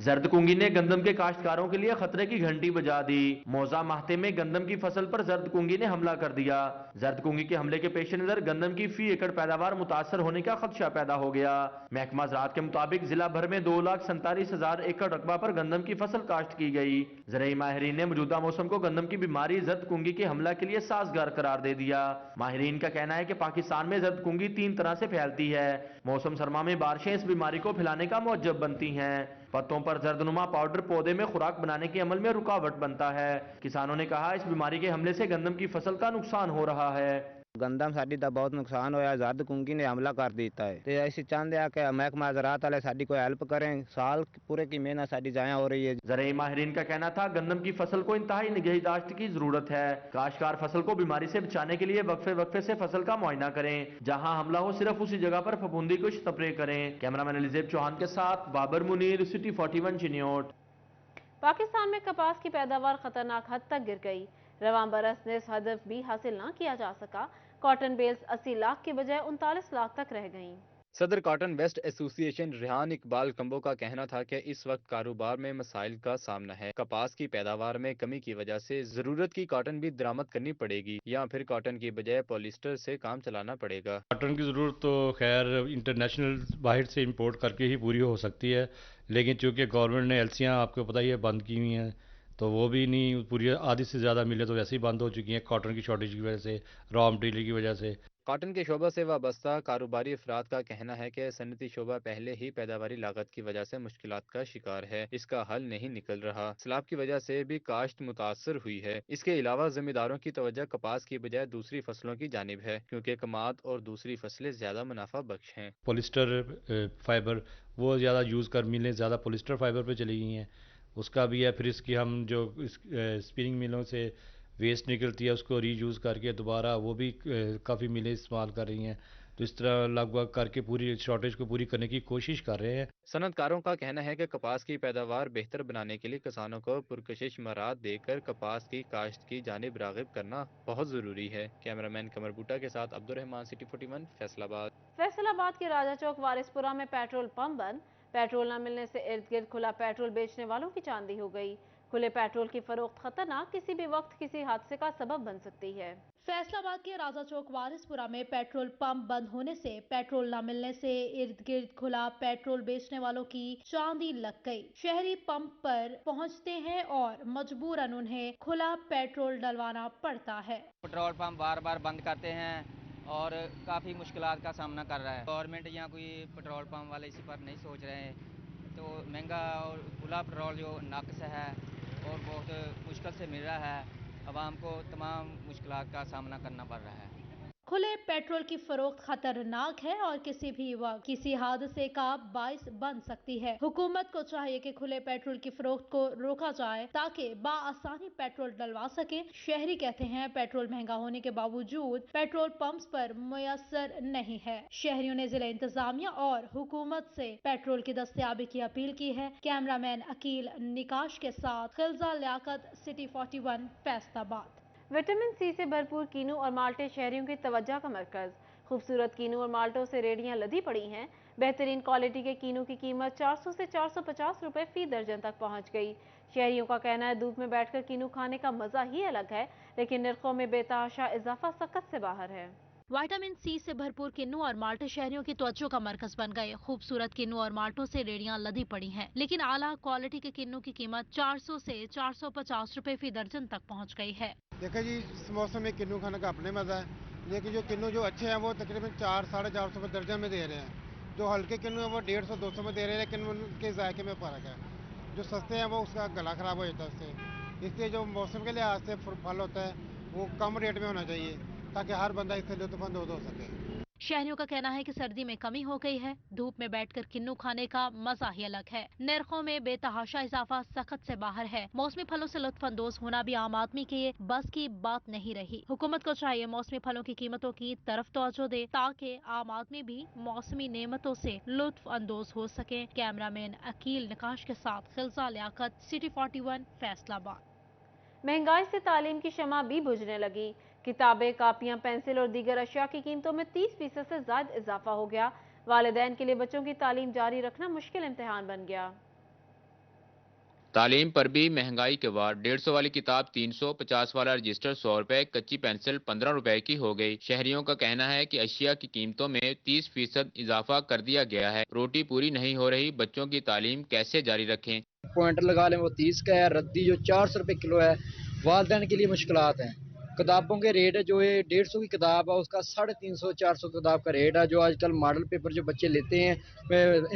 زرد کنگی نے گندم کے کاشتکاروں کے لیے خطرے کی گھنٹی بجا دی۔ موزہ ماہتے میں گندم کی فصل پر زرد کنگی نے حملہ کر دیا۔ زرد کنگی کے حملے کے پیش نظر گندم کی فی ایکڑ پیداوار متاثر ہونے کا خدشہ پیدا ہو گیا۔ محکمہ زراعت کے مطابق ضلع بھر میں 2,47,000 ایکڑ رقبہ پر گندم کی فصل کاشت کی گئی۔ زرعی ماہرین نے موجودہ موسم کو گندم کی بیماری زرد کنگی کے حملہ کے لیے سازگار قرار دے دیا۔ ماہرین کا کہنا ہے کہ پاکستان میں زرد کنگی 3 طرح سے پھیلتی ہے۔ موسم سرما میں بارشیں اس بیماری کو پھیلانے کا موجب بنتی ہیں۔ پتوں پر زردنما پاؤڈر پودے میں خوراک بنانے کے عمل میں رکاوٹ بنتا ہے۔ کسانوں نے کہا اس بیماری کے حملے سے گندم کی فصل کا نقصان ہو رہا ہے۔ گندم ਸਾਡੀ ਦਾ ਬਹੁਤ ਨੁਕਸਾਨ ਹੋਇਆ। ਜ਼ਰਦ ਕੁੰਗੀ ਨੇ ਹਮਲਾ ਕਰ ਦਿੱਤਾ ਹੈ ਤੇ ਅਸੀਂ ਚਾਹੁੰਦੇ ਆ ਕਿ ਮਹਿਕਮਾ ਜ਼ਰਾਅਤ ਵਾਲੇ ਸਾਡੀ ਕੋਈ ਹੈਲਪ کریں। سال پورے کی محنت ਸਾਡੀ ضائع ہو رہی ہے۔ زرعی ماہرین کا کہنا تھا گندم کی فصل کو انتہائی نگہداشت کی ضرورت ہے۔ کاشتکار فصل کو بیماری سے بچانے کے لیے وقفے سے فصل کا معائنہ کریں۔ جہاں حملہ ہو صرف اسی جگہ پر پھپھوندی کو سپرے کریں۔ کیمرامین علیزیب چوہان کے ساتھ بابر منیر، سٹی 41 چنیوٹ۔ پاکستان میں کپاس کی پیداوار خطرناک حد تک گر گئی۔ رواں برس نصف ہدف بھی حاصل نہ کیا جا سکا۔ کاٹن بیلز 80 لاکھ کی بجائے 39 لاکھ تک رہ گئیں۔ صدر کاٹن ویسٹ ایسوسی ایشن ریحان اقبال کمبو کا کہنا تھا کہ اس وقت کاروبار میں مسائل کا سامنا ہے۔ کپاس کی پیداوار میں کمی کی وجہ سے ضرورت کی کاٹن بھی درآمد کرنی پڑے گی یا پھر کاٹن کی بجائے پولیسٹر سے کام چلانا پڑے گا۔ کاٹن کی ضرورت تو خیر انٹرنیشنل باہر سے امپورٹ کر کے ہی پوری ہو سکتی ہے، لیکن چونکہ گورنمنٹ نے ایلسیاں آپ کو پتہ ہی ہے بند کی ہوئی ہیں، تو وہ بھی نہیں پوری آدھی سے زیادہ ملیں تو ویسے ہی بند ہو چکی ہیں کاٹن کی شارٹیج کی وجہ سے، را مٹیریل کی وجہ سے۔ کاٹن کے شعبہ سے وابستہ کاروباری افراد کا کہنا ہے کہ صنعتی شعبہ پہلے ہی پیداواری لاگت کی وجہ سے مشکلات کا شکار ہے، اس کا حل نہیں نکل رہا۔ سیلاب کی وجہ سے بھی کاشت متاثر ہوئی ہے۔ اس کے علاوہ زمینداروں کی توجہ کپاس کی بجائے دوسری فصلوں کی جانب ہے، کیونکہ کماد اور دوسری فصلیں زیادہ منافع بخش ہیں۔ پولیسٹر فائبر وہ زیادہ یوز کر ملیں زیادہ پولیسٹر فائبر پہ چلی گئی ہیں، اس کا بھی ہے۔ پھر اس کی ہم جو اسپننگ ملوں سے ویسٹ نکلتی ہے اس کو ری یوز کر کے دوبارہ وہ بھی کافی ملیں استعمال کر رہی ہیں، تو اس طرح لگ بھگ کر کے پوری شارٹیج کو پوری کرنے کی کوشش کر رہے ہیں۔ صنعت کاروں کا کہنا ہے کہ کپاس کی پیداوار بہتر بنانے کے لیے کسانوں کو پرکشش مارات دے کر کپاس کی کاشت کی جانب راغب کرنا بہت ضروری ہے۔ کیمرامین قمر بوٹا کے ساتھ عبدالرحمان، سٹی 41 فیصل آباد۔ فیصل آباد کے راجہ چوک وارث پورہ میں پیٹرول پمپ بند۔ پیٹرول نہ ملنے سے ارد گرد کھلا پیٹرول بیچنے والوں کی چاندی ہو گئی۔ کھلے پیٹرول کی فروخت خطرناک، کسی بھی وقت کسی حادثے کا سبب بن سکتی ہے۔ فیصل آباد کے راجہ چوک وارث پورہ میں پیٹرول پمپ بند ہونے سے پیٹرول نہ ملنے سے ارد گرد کھلا پیٹرول بیچنے والوں کی چاندی لگ گئی۔ شہری پمپ پر پہنچتے ہیں اور مجبوراً انہیں کھلا پیٹرول ڈلوانا پڑتا ہے۔ پیٹرول پمپ بار بار بند کرتے ہیں اور کافی مشکلات کا سامنا کر رہا ہے۔ گورنمنٹ یا کوئی پیٹرول پمپ والے اسی پر نہیں سوچ رہے ہیں، تو مہنگا اور کھلا پیٹرول جو ناقص ہے اور بہت مشکل سے مل رہا ہے، عوام کو تمام مشکلات کا سامنا کرنا پڑ رہا ہے۔ کھلے پیٹرول کی فروخت خطرناک ہے اور کسی بھی وقت کسی حادثے کا باعث بن سکتی ہے۔ حکومت کو چاہیے کہ کھلے پیٹرول کی فروخت کو روکا جائے تاکہ بآسانی پیٹرول ڈلوا سکیں۔ شہری کہتے ہیں پیٹرول مہنگا ہونے کے باوجود پیٹرول پمپس پر میسر نہیں ہے۔ شہریوں نے ضلع انتظامیہ اور حکومت سے پیٹرول کی دستیابی کی اپیل کی ہے۔ کیمرامین عقیل نکاش کے ساتھ خلزہ لیاقت، سٹی 41 فیصل آباد۔ وٹامن سی سے بھرپور کینو اور مالٹے شہریوں کی توجہ کا مرکز۔ خوبصورت کینو اور مالٹوں سے ریڑیاں لدی پڑی ہیں۔ بہترین کوالٹی کے کینو کی قیمت 400 سے 450 روپے فی درجن تک پہنچ گئی۔ شہریوں کا کہنا ہے دھوپ میں بیٹھ کر کینو کھانے کا مزہ ہی الگ ہے، لیکن نرخوں میں بے تحاشا اضافہ سقط سے باہر ہے۔ وٹامن سی سے بھرپور کنو اور مالٹے شہریوں کی توجہ کا مرکز بن گئے۔ خوبصورت کنو اور مالٹوں سے ریڑیاں لدی پڑی ہیں، لیکن اعلیٰ کوالٹی کے کنو کی قیمت 400 سے 450 روپے فی درجن تک پہنچ گئی ہے۔ دیکھیں جی، اس موسم میں کنو کھانے کا اپنے مزہ ہے، لیکن جو کنو جو اچھے ہیں وہ تقریباً 400-450 روپے درجن میں دے رہے ہیں۔ جو ہلکے کنو ہیں وہ 150-200 میں دے رہے ہیں، لیکن ان کے ذائقے میں فرق ہے۔ جو سستے ہیں وہ اس کا گلا خراب ہو جاتا ہے اس سے۔ اس لیے جو موسم کے لحاظ سے پھل ہوتا ہے وہ کم ریٹ میں ہونا چاہیے تاکہ ہر بندہ اس سے لطف اندوز ہو سکے۔ شہریوں کا کہنا ہے کہ سردی میں کمی ہو گئی ہے، دھوپ میں بیٹھ کر کنو کھانے کا مزہ ہی الگ ہے۔ نرخوں میں بے تحاشا اضافہ سخت سے باہر ہے۔ موسمی پھلوں سے لطف اندوز ہونا بھی عام آدمی کے بس کی بات نہیں رہی۔ حکومت کو چاہیے موسمی پھلوں کی قیمتوں کی طرف توجہ دے تاکہ عام آدمی بھی موسمی نعمتوں سے لطف اندوز ہو سکے۔ کیمرامین عقیل نکاش کے ساتھ خلزہ لیاقت، سٹی 41 فیصل آباد۔ مہنگائی سے تعلیم کی شمع بھی بجھنے لگی۔ کتابیں، کاپیاں، پینسل اور دیگر اشیاء کی قیمتوں میں 30% سے زائد اضافہ ہو گیا۔ والدین کے لیے بچوں کی تعلیم جاری رکھنا مشکل امتحان بن گیا۔ تعلیم پر بھی مہنگائی کے وار 150 والی کتاب 300, 50 والا رجسٹر 100 روپے, کچی پینسل 15 روپے کی ہو گئی۔ شہریوں کا کہنا ہے کہ اشیاء کی قیمتوں میں 30% اضافہ کر دیا گیا ہے۔ روٹی پوری نہیں ہو رہی، بچوں کی تعلیم کیسے جاری رکھیں؟ پوائنٹر لگا لیں وہ 30 کا ہے، ردی جو 400 روپے کلو ہے، والدین کے لیے مشکلات ہیں۔ کتابوں کے ریٹ جو ہے 150 کی کتاب ہے اس کا 350 400 کتاب کا ریٹ ہے۔ جو آج کل ماڈل پیپر جو بچے لیتے ہیں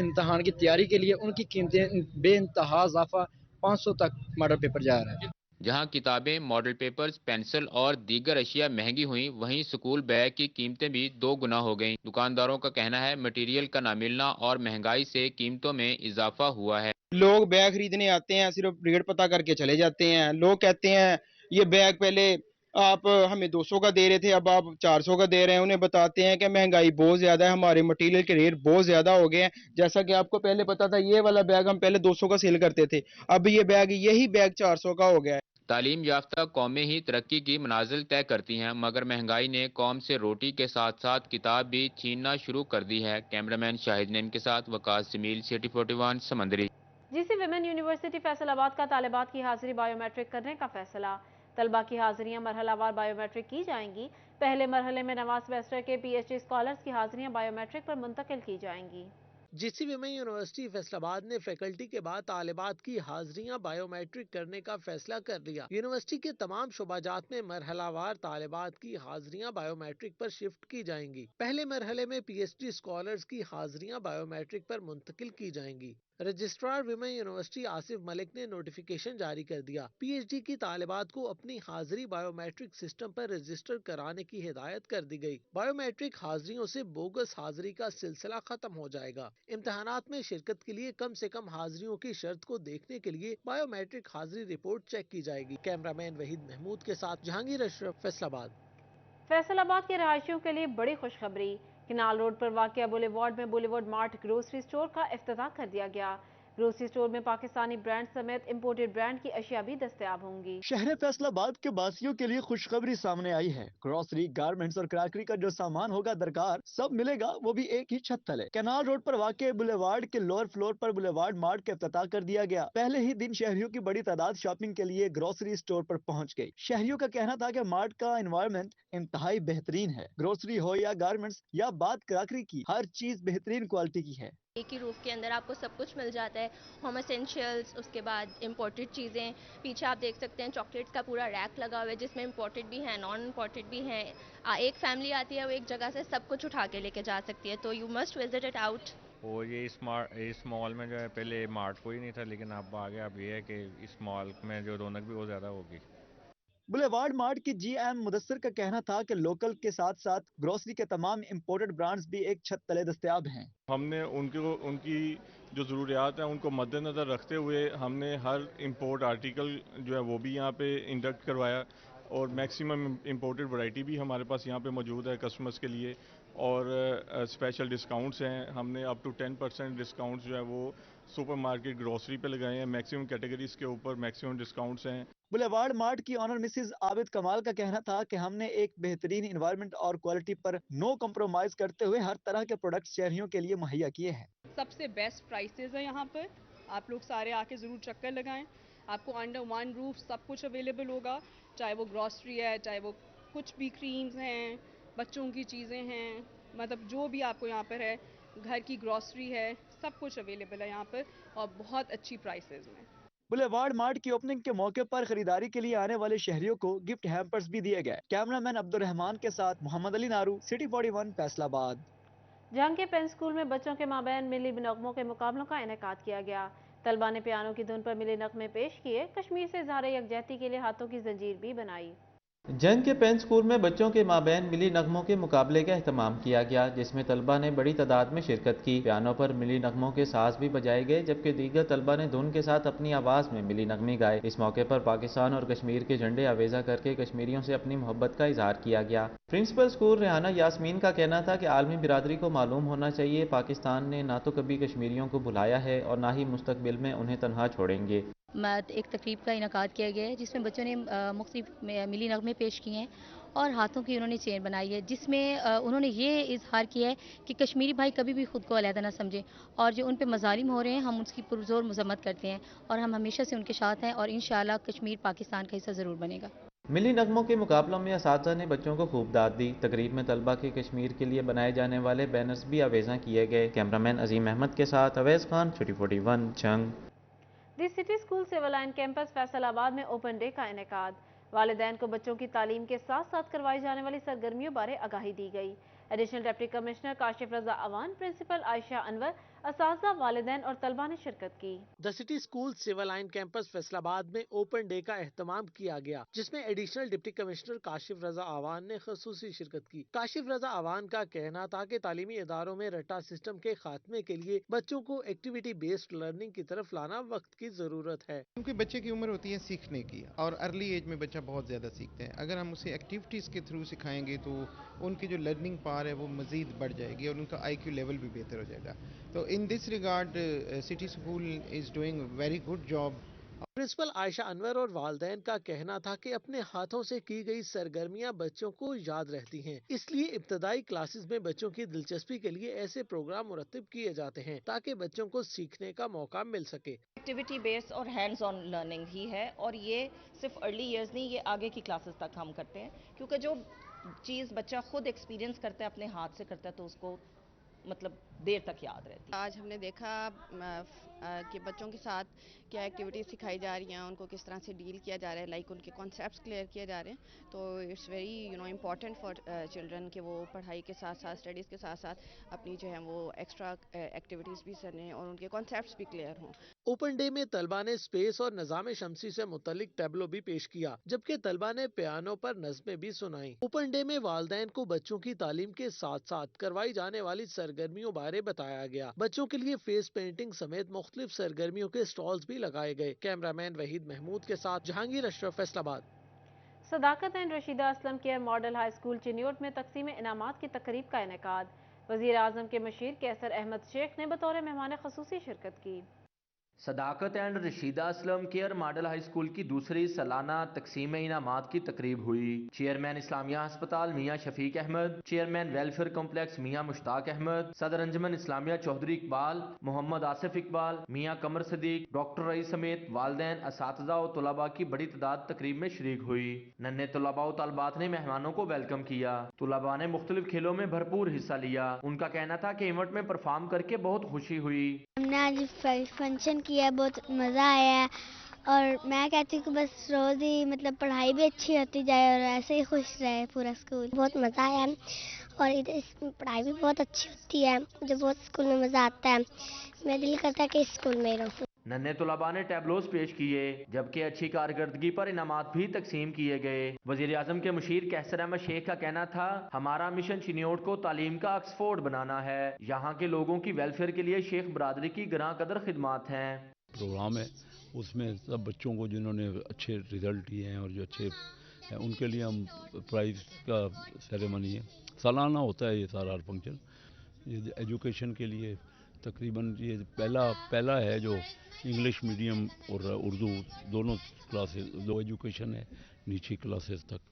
امتحان کی تیاری کے لیے، ان کی قیمتیں بے انتہا اضافہ 500 تک ماڈل پیپر جا رہا ہے۔ جہاں کتابیں، ماڈل پیپرز، پینسل اور دیگر اشیاء مہنگی ہوئیں، وہیں سکول بیگ کی قیمتیں بھی 2 گنا ہو گئیں۔ دکانداروں کا کہنا ہے مٹیریل کا نہ ملنا اور مہنگائی سے قیمتوں میں اضافہ ہوا ہے۔ لوگ بیگ خریدنے آتے ہیں، صرف ریٹ پتہ کر کے چلے جاتے ہیں۔ لوگ کہتے ہیں یہ بیگ پہلے آپ ہمیں 200 کا دے رہے تھے، اب آپ 400 کا دے رہے ہیں۔ انہیں بتاتے ہیں کہ مہنگائی بہت زیادہ ہے، ہمارے مٹیریل کے ریٹ بہت زیادہ ہو گئے ہیں۔ جیسا کہ آپ کو پہلے پتا تھا یہ والا بیگ ہم پہلے 200 کا سیل کرتے تھے، اب یہی بیگ 400 کا ہو گیا ہے۔ تعلیم یافتہ قومیں ہی ترقی کی منازل طے کرتی ہیں، مگر مہنگائی نے قوم سے روٹی کے ساتھ ساتھ کتاب بھی چھیننا شروع کر دی ہے۔ کیمرامین شاہد نیم کے ساتھ وقاص جمیل، سٹی 41 سمندری۔ GC ویمن یونیورسٹی فیصل آباد کا طالبات کی حاضری بائیو میٹرک کرنے کا فیصلہ۔ طلبہ کی حاضریاں مرحلہ وار بائیو میٹرک کی جائیں گی۔ پہلے مرحلے میں 9واں سیمسٹر کے PhD اسکالرز کی حاضریاں بائیو میٹرک پر منتقل کی جائیں گی۔ GC ویمن یونیورسٹی فیصل آباد نے فیکلٹی کے بعد طالبات کی حاضریاں بائیو میٹرک کرنے کا فیصلہ کر لیا۔ یونیورسٹی کے تمام شعبہ جات میں مرحلہ وار طالبات کی حاضریاں بائیو میٹرک پر شفٹ کی جائیں گی۔ پہلے مرحلے میں PhD اسکالرز کی حاضریاں بائیو میٹرک پر منتقل کی جائیں گی۔ رجسٹرار ویمن یونیورسٹی آصف ملک نے نوٹیفیکیشن جاری کر دیا۔ PhD کی طالبات کو اپنی حاضری بائیو میٹرک سسٹم پر رجسٹر کرانے کی ہدایت کر دی گئی۔ بائیو میٹرک حاضریوں سے بوگس حاضری کا سلسلہ ختم ہو جائے گا۔ امتحانات میں شرکت کے لیے کم سے کم حاضریوں کی شرط کو دیکھنے کے لیے بائیو میٹرک حاضری رپورٹ چیک کی جائے گی۔ کیمرامین وحید محمود کے ساتھ جہانگیر اشرف، فیصل آباد۔ فیصل آباد کے رہائشیوں کے لیے بڑی خوشخبری۔ کنال روڈ پر واقع بولیوارڈ میں بولیوارڈ مارٹ گروسری سٹور کا افتتاح کر دیا گیا۔ گروسری سٹور میں پاکستانی برانڈ سمیت امپورٹڈ برانڈ کی اشیاء بھی دستیاب ہوں گی۔ شہر فیصل آباد کے باسیوں کے لیے خوشخبری سامنے آئی ہے۔ گروسری، گارمنٹس اور کراکری کا جو سامان ہوگا درکار سب ملے گا، وہ بھی ایک ہی چھت تلے۔ کنال روڈ پر واقع بولیوارڈ کے لوئر فلور پر بولیوارڈ مارٹ کا افتتاح کر دیا گیا۔ پہلے ہی دن شہریوں کی بڑی تعداد شاپنگ کے لیے گروسری سٹور پر پہنچ گئی۔ شہریوں کا کہنا تھا کہ مارٹ کا انوائرمنٹ انتہائی بہترین ہے۔ گروسری ہو یا گارمنٹس یا بات کراکری کی، ہر چیز بہترین کوالٹی کی ہے۔ ایک ہی روف کے اندر آپ کو سب کچھ مل جاتا ہے، ہوم اسینشیلز، اس کے بعد امپورٹڈ چیزیں۔ پیچھے آپ دیکھ سکتے ہیں چاکلیٹس کا پورا ریک لگا ہوا ہے جس میں امپورٹڈ بھی ہیں، نان امپورٹڈ بھی ہیں۔ ایک فیملی آتی ہے وہ ایک جگہ سے سب کچھ اٹھا کے لے کے جا سکتی ہے، تو you must visit it out. اور یہ اس مال میں جو ہے پہلے مارٹ کوئی نہیں تھا، لیکن اب آگے اب یہ ہے کہ اس مال میں جو رونق بھی بہت زیادہ ہوگی۔ بولیوارڈ مارٹ کی GM مدثر کا کہنا تھا کہ لوکل کے ساتھ ساتھ گروسری کے تمام امپورٹڈ برانڈز بھی ایک چھت تلے دستیاب ہیں۔ ہم نے ان کی جو ضروریات ہیں ان کو مد نظر رکھتے ہوئے ہم نے ہر امپورٹ آرٹیکل جو ہے وہ بھی یہاں پہ انڈکٹ کروایا، اور میکسیمم امپورٹڈ ورائٹی بھی ہمارے پاس یہاں پہ موجود ہے کسٹمرز کے لیے، اور اسپیشل ڈسکاؤنٹس ہیں۔ ہم نے اپ ٹو 10% ڈسکاؤنٹس جو ہے وہ سپر مارکیٹ گروسری پہ لگائے ہیں۔ میکسیمم کیٹیگریز کے اوپر میکسیمم ڈسکاؤنٹس ہیں۔ بولیوارڈ مارٹ کی آنر مسز عابد کمال کا کہنا تھا کہ ہم نے ایک بہترین انوائرمنٹ اور کوالٹی پر نو کمپرومائز کرتے ہوئے ہر طرح کے پروڈکٹس شہریوں کے لیے مہیا کیے ہیں۔ سب سے بیسٹ پرائسز ہیں یہاں پر، آپ لوگ سارے آ کے ضرور چکر لگائیں۔ آپ کو انڈر ون روف سب کچھ اویلیبل ہوگا، چاہے وہ گروسری ہے، چاہے وہ کچھ بھی کریمز ہیں، بچوں کی چیزیں ہیں، مطلب جو بھی آپ کو یہاں پر ہے، گھر کی گروسری ہے، سب کچھ اویلیبل ہے یہاں پر اور بہت اچھی پرائسز میں۔ بولیوارڈ مارٹ کی اوپننگ کے موقع پر خریداری کے لیے آنے والے شہریوں کو گفٹ ہیمپرز بھی دیے گئے۔ کیمرامین عبد الرحمان کے ساتھ محمد علی نارو، سٹی 41 فیصل آباد۔ جہانگیر کے پین اسکول میں بچوں کے مابین ملی نغموں کے مقابلوں کا انعقاد کیا گیا۔ طلبہ نے پیانو کی دھن پر ملی نغمے پیش کیے۔ کشمیر سے اظہار یکجہتی کے لیے ہاتھوں کی زنجیر بھی بنائی۔ جنگ کے پین اسکول میں بچوں کے مابین ملی نغموں کے مقابلے کا اہتمام کیا گیا، جس میں طلبہ نے بڑی تعداد میں شرکت کی۔ پیانو پر ملی نغموں کے ساز بھی بجائے گئے، جبکہ دیگر طلبہ نے دھن کے ساتھ اپنی آواز میں ملی نغمے گائے۔ اس موقع پر پاکستان اور کشمیر کے جھنڈے آویزاں کر کے کشمیریوں سے اپنی محبت کا اظہار کیا گیا۔ پرنسپل اسکول ریحانہ یاسمین کا کہنا تھا کہ عالمی برادری کو معلوم ہونا چاہیے پاکستان نے نہ تو کبھی کشمیریوں کو بھلایا ہے اور نہ ہی مستقبل میں انہیں تنہا چھوڑیں گے۔ ایک تقریب کا انعقاد کیا گیا ہے جس میں بچوں نے مختلف ملی نغمے پیش کیے ہیں اور ہاتھوں کی انہوں نے چین بنائی ہے، جس میں انہوں نے یہ اظہار کیا ہے کہ کشمیری بھائی کبھی بھی خود کو علیحدہ نہ سمجھیں، اور جو ان پہ مظالم ہو رہے ہیں ہم اس کی پرزور مذمت کرتے ہیں اور ہم ہمیشہ سے ان کے ساتھ ہیں، اور انشاءاللہ کشمیر پاکستان کا حصہ ضرور بنے گا۔ ملی نغموں کے مقابلوں میں اساتذہ نے بچوں کو خوب داد دی۔ تقریب میں طلبہ کے کشمیر کے لیے بنائے جانے والے بینرز بھی آویزاں کیے گئے۔ کیمرامین عظیم احمد کے ساتھ اویس خان، چھٹی 41 جنگ۔ The city school civil line campus Faisalabad میں اوپن ڈے کا انعقاد۔ والدین کو بچوں کی تعلیم کے ساتھ ساتھ کروائی جانے والی سرگرمیوں بارے آگاہی دی گئی۔ Additional deputy commissioner Kashif Raza Awan, principal Ayesha Anwar, اساتذہ، والدین اور طلبہ نے شرکت کی۔ The city school civil line campus Faisalabad میں اوپن ڈے کا اہتمام کیا گیا، جس میں additional deputy commissioner Kashif Raza Awan نے خصوصی شرکت کی۔ کاشف رضا اوان کا کہنا تھا کہ تعلیمی اداروں میں رٹا سسٹم کے خاتمے کے لیے بچوں کو ایکٹیویٹی بیسڈ لرننگ کی طرف لانا وقت کی ضرورت ہے، کیونکہ بچے کی عمر ہوتی ہے سیکھنے کی، اور ارلی ایج میں بچہ بہت زیادہ سیکھتے ہیں۔ اگر ہم اسے ایکٹیویٹیز کے تھرو سکھائیں گے تو ان کی جو لرننگ پار ہے وہ مزید بڑھ جائے گی اور ان کا آئی کیو لیول بھی بہتر ہو جائے گا۔ تو in this regard city school is doing very good job. Principal Ayesha Anwar اور والدین کا کہنا تھا کہ اپنے ہاتھوں سے کی گئی سرگرمیاں بچوں کو یاد رہتی ہیں، اس لیے ابتدائی کلاسز میں بچوں کی دلچسپی کے لیے ایسے پروگرام مرتب کیے جاتے ہیں تاکہ بچوں کو سیکھنے کا موقع مل سکے۔ ایکٹیویٹی بیس اور ہینڈز آن لرننگ ہی ہے، اور یہ صرف ارلی ایئرز نہیں، یہ آگے کی کلاسز تک ہم کرتے ہیں، کیونکہ جو چیز بچہ خود ایکسپیرینس کرتا ہے، اپنے ہاتھ سے کرتا ہے، تو اس کو مطلب دیر تک یاد رہتی ہے۔ آج ہم نے دیکھا کہ بچوں کے ساتھ کیا ایکٹیویٹیز سکھائی جا رہی ہیں، ان کو کس طرح سے ڈیل کیا جا رہا ہے، لائک ان کے کانسیپٹس کلیئر کیے جا رہے ہیں، تو it's very important for children کہ وہ پڑھائی کے ساتھ ساتھ، اسٹڈیز کے ساتھ ساتھ اپنی جو ہے وہ ایکسٹرا ایکٹیویٹیز بھی کریں اور ان کے کانسیپٹس بھی کلیئر ہوں۔ اوپن ڈے میں طلبہ نے اسپیس اور نظام شمسی سے متعلق ٹیبلو بھی پیش کیا، جبکہ طلبہ نے پیانو پر نظمیں بھی سنائیں۔ اوپن ڈے میں والدین کو بچوں کی تعلیم کے ساتھ ساتھ کروائی جانے والی سرگرمیوں بارے بتایا گیا۔ بچوں کے لیے فیس پینٹنگ سمیت مختلف سرگرمیوں کے اسٹالز بھی لگائے گئے۔ کیمرامین وحید محمود کے ساتھ جہانگیر اشرف، فیصل آباد۔ صداقت and Rashida Aslam care model high school Chiniot میں تقسیم انعامات کی تقریب کا انعقاد۔ وزیر اعظم کے مشیر کیسر احمد شیخ نے بطور مہمان خصوصی شرکت کی۔ صداقت and Rashida Aslam care model high school کی دوسری سالانہ تقسیم انعامات کی تقریب ہوئی۔ چیئرمین اسلامیہ ہسپتال میاں شفیق احمد، چیئرمین ویلفیئر کمپلیکس میاں مشتاق احمد، صدر انجمن اسلامیہ چودھری اقبال، محمد آصف اقبال، میاں قمر صدیق، ڈاکٹر رئیس سمیت والدین، اساتذہ و طلباء کی بڑی تعداد تقریب میں شریک ہوئی۔ ننھے طلباء و طالبات نے مہمانوں کو ویلکم کیا۔ طلباء نے مختلف کھیلوں میں بھرپور حصہ لیا۔ ان کا کہنا تھا کہ ایونٹ میں پرفارم کر کے بہت خوشی ہوئی۔ ہم نے آج فنکشن کیا، بہت مزہ آیا ہے، اور میں کہتی ہوں کہ بس روز ہی مطلب پڑھائی بھی اچھی ہوتی جائے اور ایسے ہی خوش رہے پورا اسکول۔ بہت مزہ آیا اور ادھر پڑھائی بھی بہت اچھی ہوتی ہے، مجھے بہت اسکول میں مزہ آتا ہے، میرا دل کرتا ہے کہ اس اسکول میں رہوں۔ ننھے طلباء نے ٹیبلوز پیش کیے، جبکہ اچھی کارکردگی پر انعامات بھی تقسیم کیے گئے۔ وزیر اعظم کے مشیر کیسر احمد شیخ کا کہنا تھا، ہمارا مشن چنیوٹ کو تعلیم کا آکسفورڈ بنانا ہے۔ یہاں کے لوگوں کی ویلفیئر کے لیے شیخ برادری کی گراں قدر خدمات ہیں۔ پروگرام ہے، اس میں سب بچوں کو جنہوں نے اچھے رزلٹ دیے ہیں اور جو اچھے ہیں ان کے لیے ہم پرائز کا سیریمنی ہے، سالانہ ہوتا ہے یہ سارا فنکشن۔ یہ ایجوکیشن کے لیے تقریباً یہ پہلا ہے جو انگلش میڈیم اور اردو دونوں کلاسز، دو ایجوکیشن ہے نیچی کلاسز تک،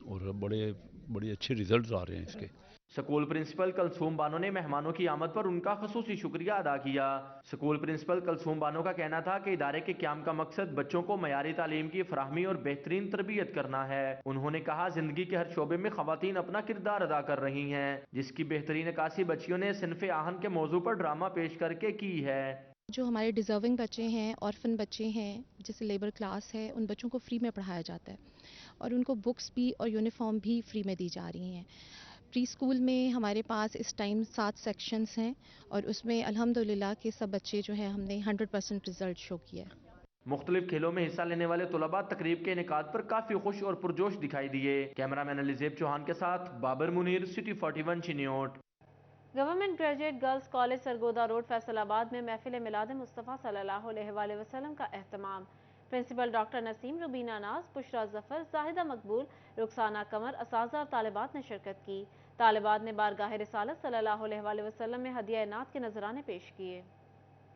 اور بڑے اچھے ریزلٹس آ رہے ہیں اس کے۔ سکول پرنسپل کلثوم بانو نے مہمانوں کی آمد پر ان کا خصوصی شکریہ ادا کیا۔ سکول پرنسپل کلثوم بانو کا کہنا تھا کہ ادارے کے قیام کا مقصد بچوں کو معیاری تعلیم کی فراہمی اور بہترین تربیت کرنا ہے۔ انہوں نے کہا، زندگی کے ہر شعبے میں خواتین اپنا کردار ادا کر رہی ہیں، جس کی بہترین عکاسی بچیوں نے صنف آہن کے موضوع پر ڈرامہ پیش کر کے کی ہے۔ جو ہمارے ڈیزرونگ بچے ہیں، آرفن بچے ہیں، جیسے لیبر کلاس ہے، ان بچوں کو فری میں پڑھایا جاتا ہے اور ان کو بکس بھی اور یونیفارم بھی فری میں دی جا رہی ہیں۔ پری اسکول میں ہمارے پاس اس ٹائم 7 سیکشنز ہیں اور اس میں الحمدللہ کہ سب بچے جو ہیں ہم نے 100% رزلٹ شو کیا ہے۔ مختلف کھیلوں میں حصہ لینے والے طلباء تقریب کے انعقاد پر کافی خوش اور پرجوش دکھائی دیے۔ کیمرامین علی زیب چوہان کے ساتھ Babar Munir, city 41 Chiniot. Government graduate girls college Sargodha road Faisal آباد میں محفل میلاد مصطفیٰ صلی اللہ علیہ وآلہ وسلم کا اہتمام۔ پرنسپل ڈاکٹر نسیم، روبینہ ناز، بشرا ظفر، زاہدہ مقبول، رخسانہ قمر، اساتذہ اور طالبات نے شرکت کی۔ طالبات نے بارگاہ رسالت صلی اللہ علیہ وآلہ وسلم میں ہدیہ نعت کے نذرانے پیش کیے۔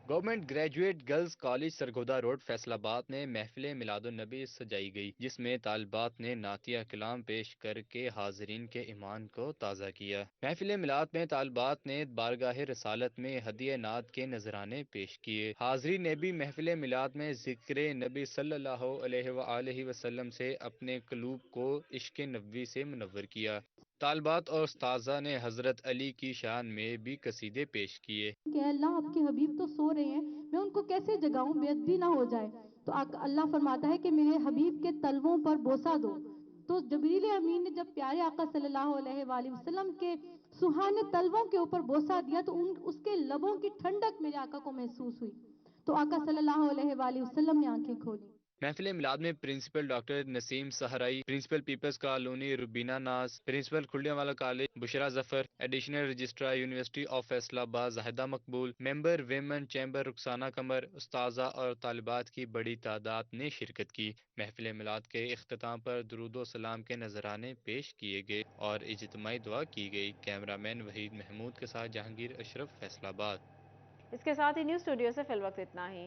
Government graduate girls college Sargodha road Faisal آباد میں محفل میلاد النبی سجائی گئی، جس میں طالبات نے نعتیہ کلام پیش کر کے حاضرین کے ایمان کو تازہ کیا۔ محفل میلاد میں طالبات نے بارگاہ رسالت میں ہدیہ نعت کے نذرانے پیش کیے۔ حاضرین نے بھی محفل میلاد میں ذکر نبی صلی اللہ علیہ وآلہ وسلم سے اپنے قلوب کو عشق نبوی سے منور کیا۔ طالبات اور استاذہ نے حضرت علی کی شان میں بھی قصیدے پیش کیے۔ کہ اللہ آپ کے حبیب تو سو رہے ہیں، میں ان کو کیسے جگاؤں، بے ادبی نہ ہو جائے۔ تو اللہ فرماتا ہے کہ میرے حبیب کے تلووں پر بوسہ دو۔ تو جبریل امین نے جب پیارے آقا صلی اللہ علیہ وآلہ وسلم کے سہانے تلووں کے اوپر بوسہ دیا تو اس کے لبوں کی ٹھنڈک میرے آقا کو محسوس ہوئی، تو آقا صلی اللہ علیہ وآلہ وسلم نے آنکھیں کھولی۔ محفل میلاد میں principal doctor Naseem Sohrai, principal people's colony Rubina Naz, principal کھلیا والا college Bushra Zafar, additional registrar university of Faisalabad Zahida Maqbool, member women chamber Rukhsana Qamar, استاذہ اور طالبات کی بڑی تعداد نے شرکت کی۔ محفل میلاد کے اختتام پر درود و سلام کے نذرانے پیش کیے گئے اور اجتماعی دعا کی گئی۔ کیمرہ مین وحید محمود کے ساتھ جہانگیر اشرف، فیصل آباد۔ اس کے ساتھ ہی نیوز اسٹوڈیو سے فی الوقت اتنا ہی۔